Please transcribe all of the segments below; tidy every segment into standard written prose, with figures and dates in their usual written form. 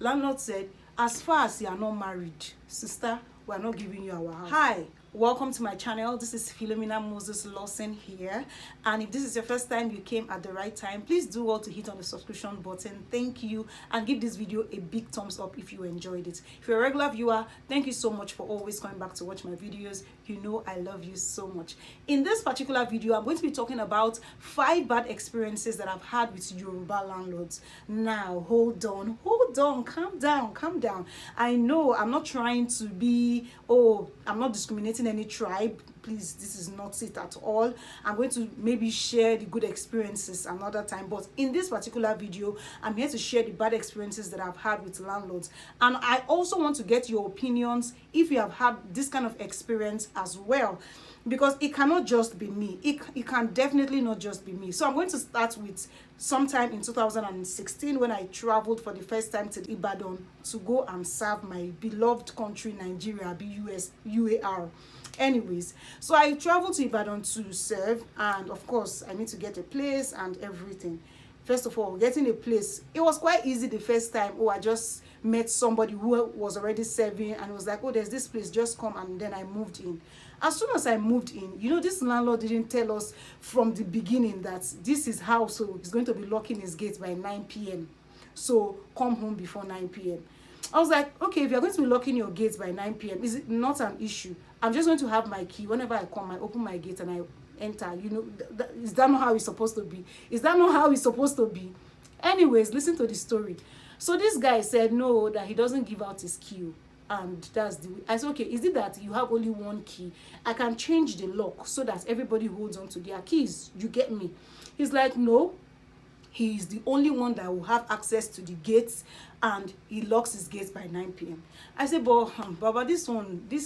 Landlord said, as far as you are not married, sister, we are not giving you our house. Hi, welcome to my channel. This is Philomina Moses Lawson here, and if this is your first time, you came at the right time. Please do well to hit on the subscription button. Thank you, and give this video a big thumbs up if you enjoyed it. If you're a regular viewer, thank you so much for always coming back to watch my videos. You know I love you so much. In this particular video, I'm going to be talking about 5 bad experiences that I've had with Yoruba landlords. Now hold on, calm down. I know I'm not trying to be, I'm not discriminating any tribe. Please, this is not it at all. I'm going to maybe share the good experiences another time, but in this particular video, I'm here to share the bad experiences that I've had with landlords. And I also want to get your opinions if you have had this kind of experience as well, because it cannot just be me. It can definitely not just be me. So I'm going to start with sometime in 2016 when I traveled for the first time to Ibadan to go and serve my beloved country, Nigeria, UAR. Anyways, so I traveled to Ibadan to serve, and of course I need to get a place and everything. First of all, getting a place, it was quite easy the first time. I just met somebody who was already serving and was like, there's this place, just come. And then I moved in. As soon as I moved in, this landlord didn't tell us from the beginning that this is how, so he's going to be locking his gates by 9 p.m. So come home before 9 p.m. I was like, okay, if you're going to be locking your gates by 9 p.m., is it not an issue? I'm just going to have my key. Whenever I come, I open my gate and I enter. Is that not how it's supposed to be? Is that not how it's supposed to be? Anyways, listen to the story. So this guy said no, that he doesn't give out his key. And that's the way. I said, okay, is it that you have only one key? I can change the lock so that everybody holds on to their keys. You get me? He's like, no. He is the only one that will have access to the gates, and he locks his gates by 9 p.m. I said, but Baba, this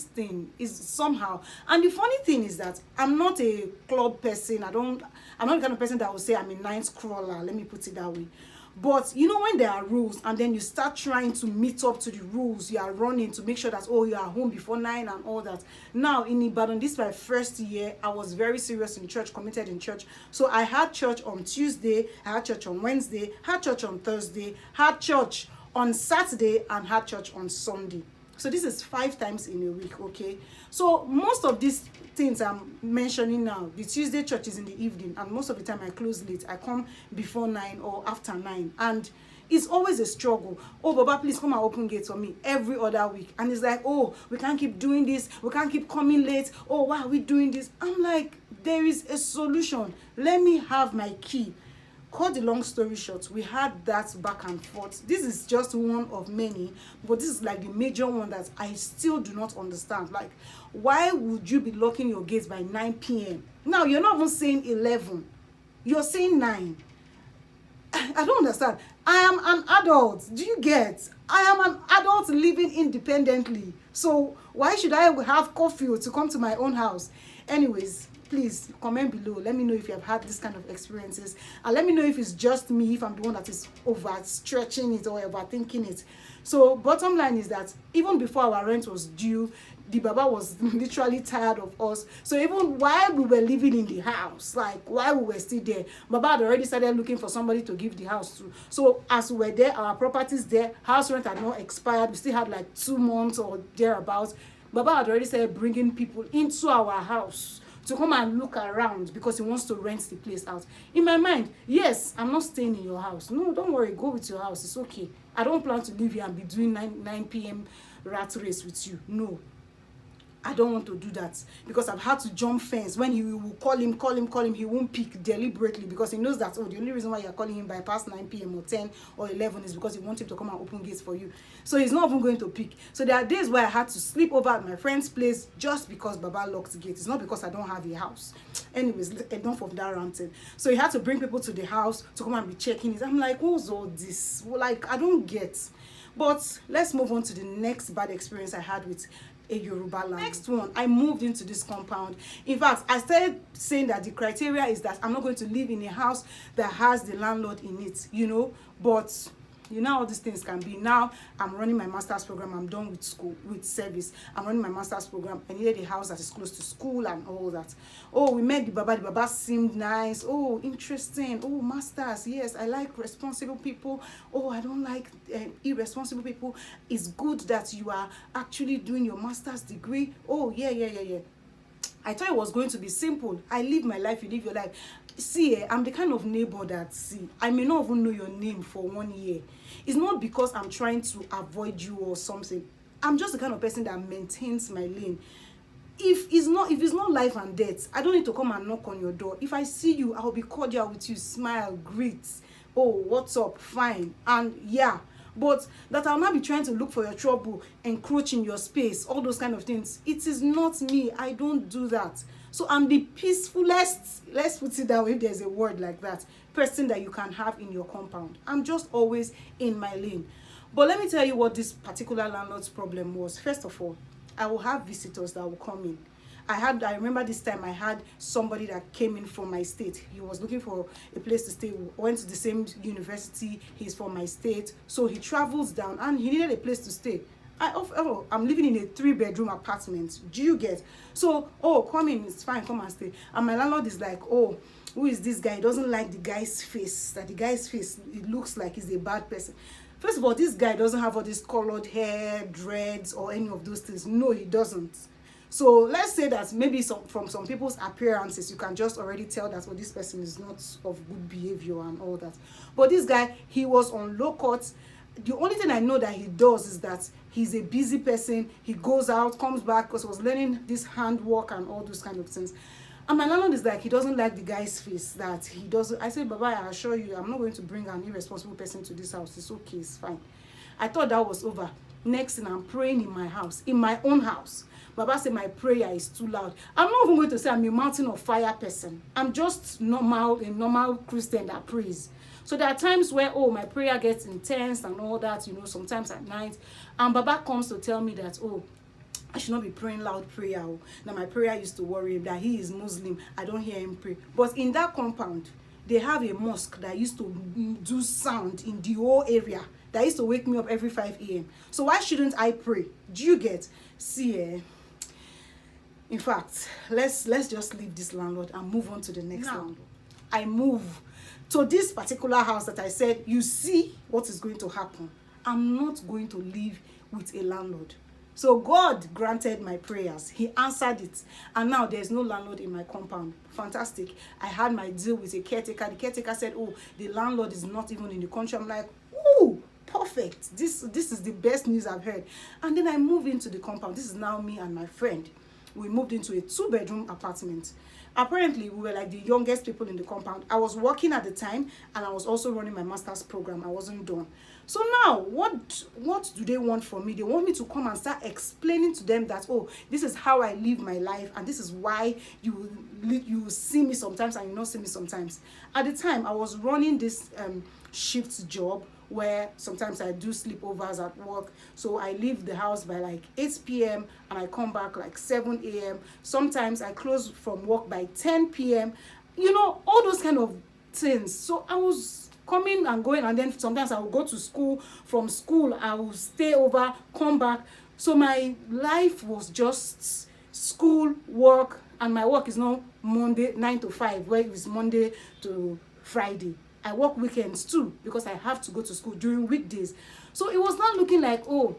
thing is somehow. And the funny thing is that I'm not a club person. I'm not the kind of person that will say I'm a night crawler. Let me put it that way. But when there are rules and then you start trying to meet up to the rules, you are running to make sure that you are home before 9 and all that. Now in Ibadan, this is my first year. I was very serious in church, committed in church. So I had church on Tuesday, I had church on Wednesday, had church on Thursday, had church on Saturday, and had church on Sunday. So this is 5 times in a week, okay? So most of these things I'm mentioning now, the Tuesday church is in the evening, and most of the time I close late. I come before 9 or after 9, and it's always a struggle. Baba, please come and open gates for me every other week. And it's like, we can't keep doing this. We can't keep coming late. Why are we doing this? I'm like, there is a solution. Let me have my key. Cut the long story short, we had that back and forth. This is just one of many, but this is like the major one that I still do not understand. Like, why would you be locking your gates by 9 p.m.? Now, you're not even saying 11. You're saying 9. I don't understand. I am an adult. Do you get? I am an adult living independently. So why should I have curfew to come to my own house? Anyways, please comment below. Let me know if you have had this kind of experiences, and let me know if it's just me, if I'm the one that is overstretching it or overthinking it. So bottom line is that even before our rent was due, the Baba was literally tired of us. So even while we were living in the house, like while we were still there, Baba had already started looking for somebody to give the house to. So as we were there, our properties there, house rent had not expired. We still had like 2 months or thereabouts. Baba had already started bringing people into our house to come and look around because he wants to rent the place out. In my mind, yes, I'm not staying in your house. No, don't worry, go with your house. It's okay. I don't plan to live here and be doing 9 p.m. rat race with you. No. I don't want to do that because I've had to jump fence. When you will call him, he won't pick deliberately because he knows that, the only reason why you're calling him by past 9 p.m. or 10 or 11 is because you want him to come and open gates for you. So he's not even going to pick. So there are days where I had to sleep over at my friend's place just because Baba locked the gate. It's not because I don't have a house. Anyways, enough of that ranting. So he had to bring people to the house to come and be checking it. I'm like, what's all this? Like, I don't get. But let's move on to the next bad experience I had with a Yoruba land. Next one, I moved into this compound. In fact, I started saying that the criteria is that I'm not going to live in a house that has the landlord in it, but you know how these things can be. Now I'm running my master's program, I'm done with school, with service, I'm running my master's program. I needed a house that is close to school and all that. Oh, we met the baba seemed nice. Oh, interesting. Oh, masters, yes, I like responsible people. Oh, I don't like irresponsible people. It's good that you are actually doing your master's degree. Oh, yeah. I thought it was going to be simple. I live my life, you live your life. See, I'm the kind of neighbor that, see, I may not even know your name for 1 year. It's not because I'm trying to avoid you or something. I'm just the kind of person that maintains my lane. If it's not life and death, I don't need to come and knock on your door. If I see you, I'll be cordial with you, smile, greet. Oh, what's up? Fine. And yeah. But that I'll not be trying to look for your trouble, encroach in your space, all those kind of things. It is not me. I don't do that. So I'm the peacefulest, let's put it that way, if there's a word like that, person that you can have in your compound. I'm just always in my lane. But let me tell you what this particular landlord's problem was. First of all, I will have visitors that will come in. I remember this time I had somebody that came in from my state. He was looking for a place to stay. We went to the same university. He's from my state. So he travels down and he needed a place to stay. I'm living in a 3-bedroom apartment. Do you get? So, oh, come in, it's fine, come and stay. And my landlord is like, oh, who is this guy? He doesn't like the guy's face. That the guy's face, it looks like he's a bad person. First of all, this guy doesn't have all this colored hair, dreads, or any of those things. No, he doesn't. So let's say that maybe from some people's appearances, you can just already tell that, oh, this person is not of good behavior and all that. But this guy, he was on low cut. The only thing I know that he does is that he's a busy person. He goes out, comes back, because he was learning this handwork and all those kind of things. And my landlord is like, he doesn't like the guy's face, that he doesn't. I said, Baba, I assure you, I'm not going to bring an irresponsible person to this house. It's okay, it's fine. I thought that was over. Next thing, I'm praying in my house, in my own house. Baba said my prayer is too loud. I'm not even going to say I'm a mountain of fire person. I'm just a normal Christian that prays. So there are times where, oh, my prayer gets intense and all that, you know, sometimes at night. And Baba comes to tell me that, oh, I should not be praying loud prayer. Oh. Now my prayer used to worry him, that he is Muslim. I don't hear him pray. But in that compound, they have a mosque that used to do sound in the whole area. That used to wake me up every 5 a.m. So why shouldn't I pray? Do you get? See, in fact, let's just leave this landlord and move on to the next landlord. I move to this particular house that I said, you see what is going to happen. I'm not going to live with a landlord. So God granted my prayers. He answered it. And now there's no landlord in my compound. Fantastic. I had my deal with a caretaker. The caretaker said, oh, the landlord is not even in the country. I'm like, ooh, perfect. This is the best news I've heard. And then I moved into the compound. This is now me and my friend. We moved into a 2-bedroom apartment. Apparently, we were like the youngest people in the compound. I was working at the time, and I was also running my master's program. I wasn't done. So now, what do they want from me? They want me to come and start explaining to them that, oh, this is how I live my life, and this is why you see me sometimes and you not see me sometimes. At the time, I was running this shift job where sometimes I do sleepovers at work. So I leave the house by like 8 p.m. and I come back like 7 a.m. Sometimes I close from work by 10 p.m. You know, all those kind of things. So I was coming and going, and then sometimes I will go to school. From school, I will stay over, come back. So my life was just school, work, and my work is now Monday 9 to 5, where it's Monday to Friday. I work weekends too because I have to go to school during weekdays. So it was not looking like, oh,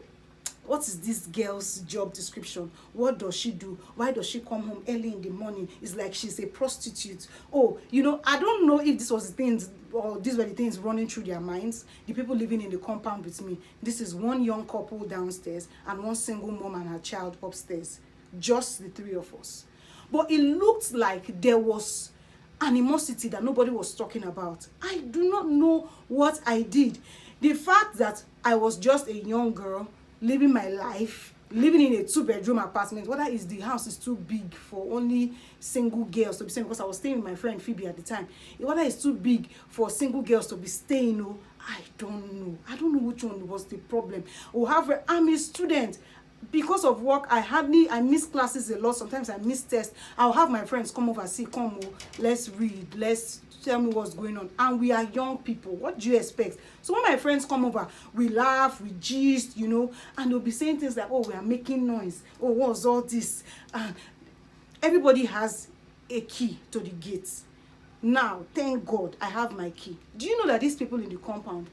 what is this girl's job description? What does she do? Why does she come home early in the morning? It's like she's a prostitute. Oh, you know, I don't know if this was the things, or these were the things running through their minds. The people living in the compound with me. This is one young couple downstairs and one single mom and her child upstairs. Just the 3 of us. But it looked like there was animosity that nobody was talking about. I do not know what I did. The fact that I was just a young girl living my life, living in a 2-bedroom apartment, whether is the house is too big for only single girls to be staying, because I was staying with my friend Phoebe at the time, whether it's too big for single girls to be staying, I don't know which one was the problem. I'm a student. because of work, I miss classes a lot. Sometimes I miss tests. I'll have my friends come over, see, come, oh, let's read, let's tell me what's going on. And we are young people. What do you expect? So when my friends come over, we laugh, we gist, you know, and they'll be saying things like, oh, we are making noise. Oh, what's all this? Everybody has a key to the gates. Now, thank God, I have my key. Do you know that these people in the compound,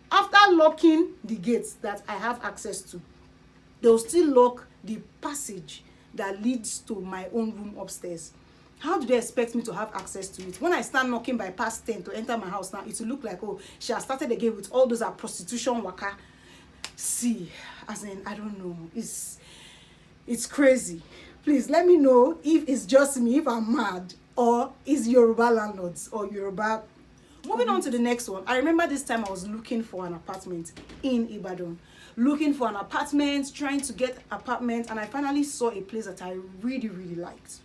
after locking the gates that I have access to, they'll still lock the passage that leads to my own room upstairs? How do they expect me to have access to it? When I start knocking by past 10 to enter my house now, it will look like, oh, she has started again with all those prostitution waka. See, as in, I don't know. It's crazy. Please let me know if it's just me, if I'm mad, or is Yoruba landlords or Yoruba. Moving on to the next one. I remember this time I was looking for an apartment in Ibadan. Looking for an apartment, trying to get apartment, and I finally saw a place that I really, really liked.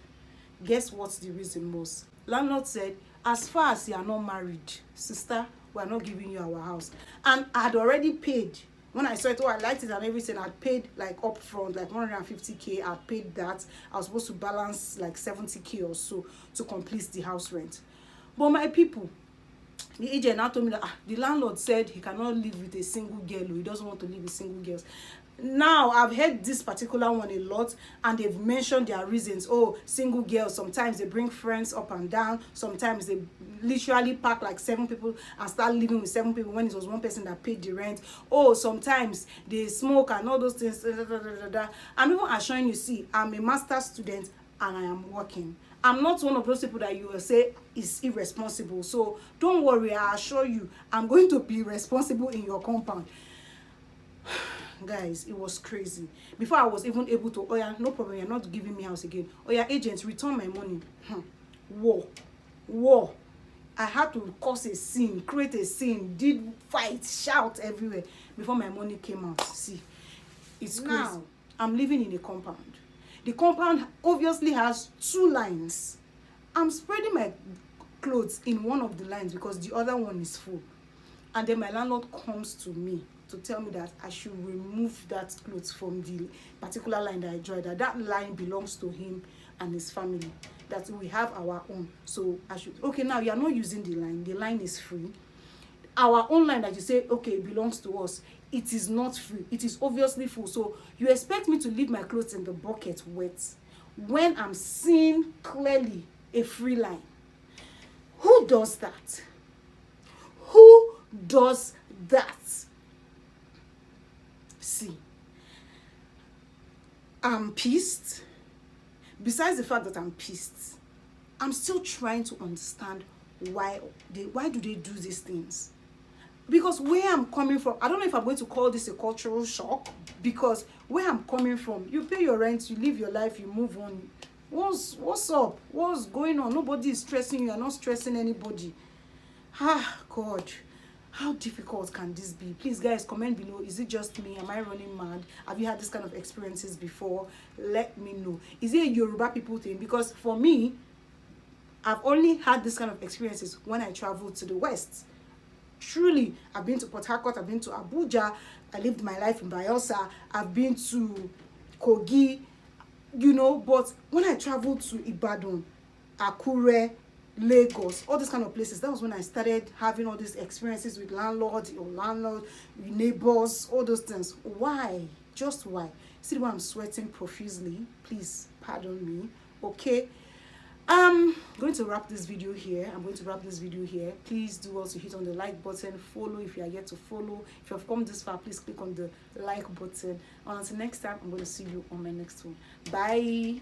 Guess what the reason was? Landlord said, as far as you are not married, sister, we are not giving you our house. And I had already paid. When I saw it, oh, I liked it and everything, I'd paid like upfront, like 150K. I'd paid that. I was supposed to balance like 70K or so to complete the house rent. But my people, the agent now told me that the landlord said he cannot live with a single girl. He doesn't want to live with single girls. Now, I've heard this particular one a lot, and they've mentioned their reasons. Oh, single girls, sometimes they bring friends up and down. Sometimes they literally pack like 7 people and start living with 7 people when it was one person that paid the rent. Oh, sometimes they smoke and all those things. I'm even assuring you, see, I'm a master's student and I am working. I'm not one of those people that you will say is irresponsible. So don't worry, I assure you, I'm going to be responsible in your compound. Guys, it was crazy. Before I was even able to, oh yeah, no problem, you're not giving me house again. Oh yeah, agents, return my money. War. I had to cause a scene, create a scene, did fight, shout everywhere before my money came out. See, it's crazy. Now, I'm living in a compound. The compound obviously has 2 lines. I'm spreading my clothes in one of the lines because the other one is full. And then my landlord comes to me to tell me that I should remove that clothes from the particular line that I drew, that line belongs to him and his family, that we have our own. So I should, okay, now you are not using the line is free. Our own line that you say, okay, it belongs to us, it is not free. It is obviously full. So you expect me to leave my clothes in the bucket wet when I'm seeing clearly a free line? Who does that? Who does that? See, I'm pissed. Besides the fact that I'm pissed, I'm still trying to understand why do they do these things? Because where I'm coming from, I don't know if I'm going to call this a cultural shock, because where I'm coming from, you pay your rent, you live your life, you move on. What's up? What's going on? Nobody is stressing you. You're not stressing anybody. God. How difficult can this be? Please, guys, comment below. Is it just me? Am I running mad? Have you had this kind of experiences before? Let me know. Is it a Yoruba people thing? Because for me, I've only had this kind of experiences when I traveled to the West. Truly, I've been to Port Harcourt, I've been to Abuja, I lived my life in Bayelsa, I've been to Kogi, you know, but when I traveled to Ibadan, Akure, Lagos, all these kind of places, that was when I started having all these experiences with landlords, neighbors, all those things. Why? Just why? See why I'm sweating profusely? Please pardon me. Okay, I'm going to wrap this video here. Please do also hit on the like button, follow if you are yet to follow. If you have come this far, please click on the like button. And until next time, I'm going to see you on my next one. Bye.